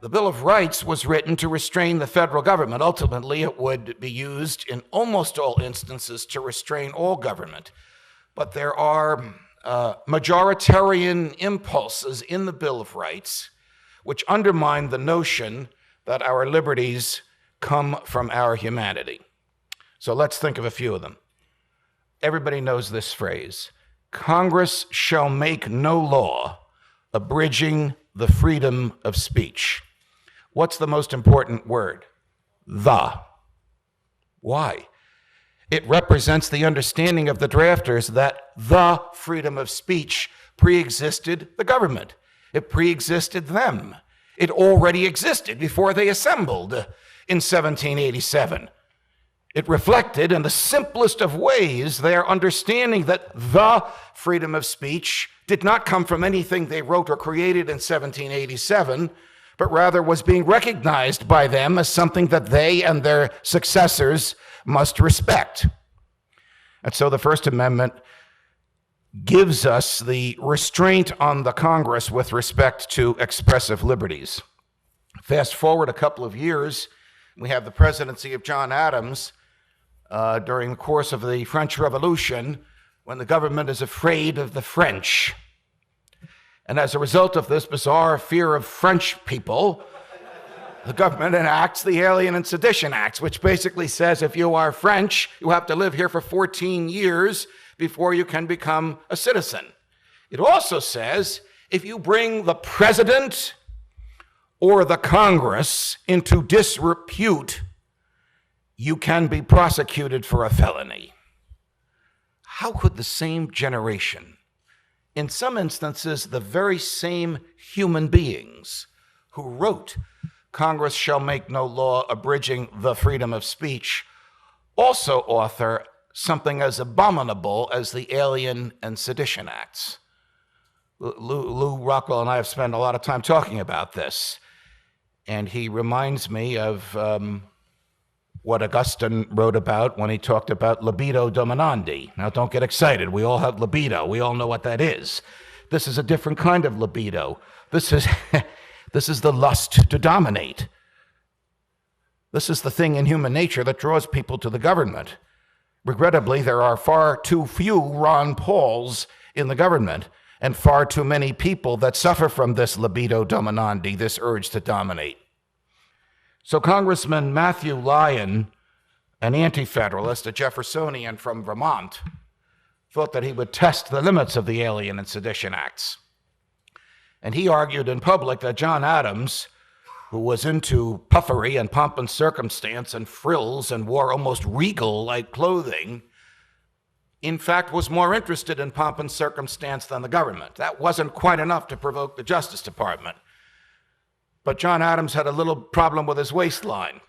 The Bill of Rights was written to restrain the federal government. Ultimately, it would be used in almost all instances to restrain all government. But there are majoritarian impulses in the Bill of Rights which undermine the notion that our liberties come from our humanity. So let's think of a few of them. Everybody knows this phrase: Congress shall make no law abridging the freedom of speech. What's the most important word? The. Why? It represents the understanding of the drafters that the freedom of speech pre-existed the government. It pre-existed them. It already existed before they assembled in 1787. It reflected in the simplest of ways their understanding that the freedom of speech did not come from anything they wrote or created in 1787, but rather was being recognized by them as something that they and their successors must respect. And so the First Amendment gives us the restraint on the Congress with respect to expressive liberties. Fast forward a couple of years, we have the presidency of John Adams during the course of the French Revolution, when the government is afraid of the French. And as a result of this bizarre fear of French people, the government enacts the Alien and Sedition Acts, which basically says if you are French, you have to live here for 14 years before you can become a citizen. It also says if you bring the president or the Congress into disrepute, you can be prosecuted for a felony. How could the same generation, in some instances the very same human beings who wrote Congress shall make no law abridging the freedom of speech, also author something as abominable as the Alien and Sedition Acts? Lou Rockwell and I have spent a lot of time talking about this, and he reminds me of what Augustine wrote about when he talked about libido dominandi. Now, don't get excited. We all have libido. We all know what that is. This is a different kind of libido. This is the lust to dominate. This is the thing in human nature that draws people to the government. Regrettably, there are far too few Ron Pauls in the government, and far too many people that suffer from this libido dominandi, this urge to dominate. So Congressman Matthew Lyon, an anti-federalist, a Jeffersonian from Vermont, thought that he would test the limits of the Alien and Sedition Acts. And he argued in public that John Adams, who was into puffery and pomp and circumstance and frills and wore almost regal-like clothing, in fact was more interested in pomp and circumstance than the government. That wasn't quite enough to provoke the Justice Department. But John Adams had a little problem with his waistline.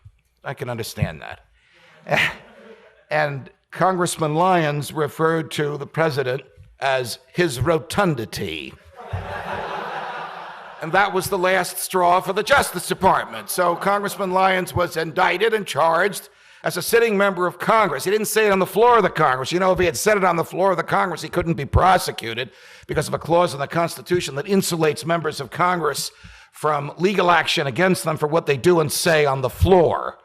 I can understand that. And Congressman Lyons referred to the president as his rotundity. And that was the last straw for the Justice Department. So Congressman Lyons was indicted and charged as a sitting member of Congress. He didn't say it on the floor of the Congress. You know, if he had said it on the floor of the Congress, he couldn't be prosecuted because of a clause in the Constitution that insulates members of Congress from legal action against them for what they do and say on the floor.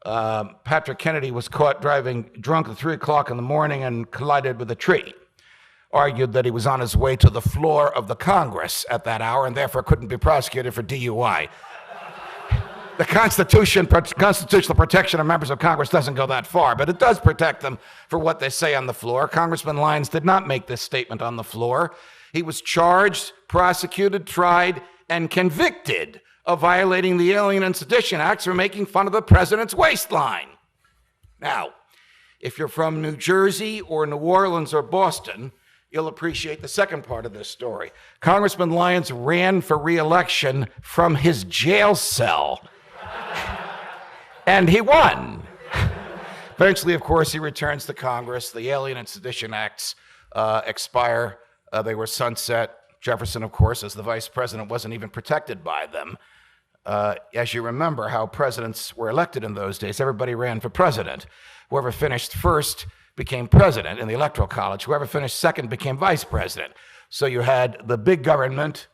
Patrick Kennedy was caught driving drunk at 3 o'clock in the morning and collided with a tree. Argued that he was on his way to the floor of the Congress at that hour and therefore couldn't be prosecuted for DUI. The constitutional protection of members of Congress doesn't go that far, but it does protect them for what they say on the floor. Congressman Lyons did not make this statement on the floor. He was charged, prosecuted, tried, and convicted of violating the Alien and Sedition Acts for making fun of the president's waistline. Now, if you're from New Jersey or New Orleans or Boston, you'll appreciate the second part of this story. Congressman Lyons ran for re-election from his jail cell, and he won. Eventually, of course, he returns to Congress. The Alien and Sedition Acts expire. They were sunset. Jefferson, of course, as the vice president, wasn't even protected by them. As you remember how presidents were elected in those days, everybody ran for president. Whoever finished first became president in the Electoral College. Whoever finished second became vice president. So you had the big government,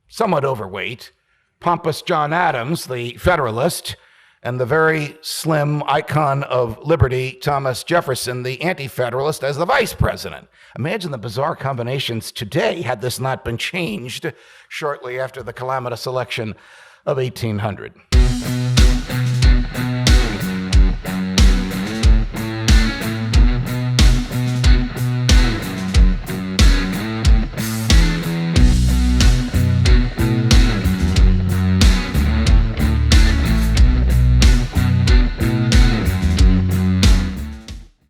somewhat overweight, pompous John Adams, the Federalist, and the very slim icon of liberty, Thomas Jefferson, the anti-federalist, as the vice president. Imagine the bizarre combinations today had this not been changed shortly after the calamitous election of 1800.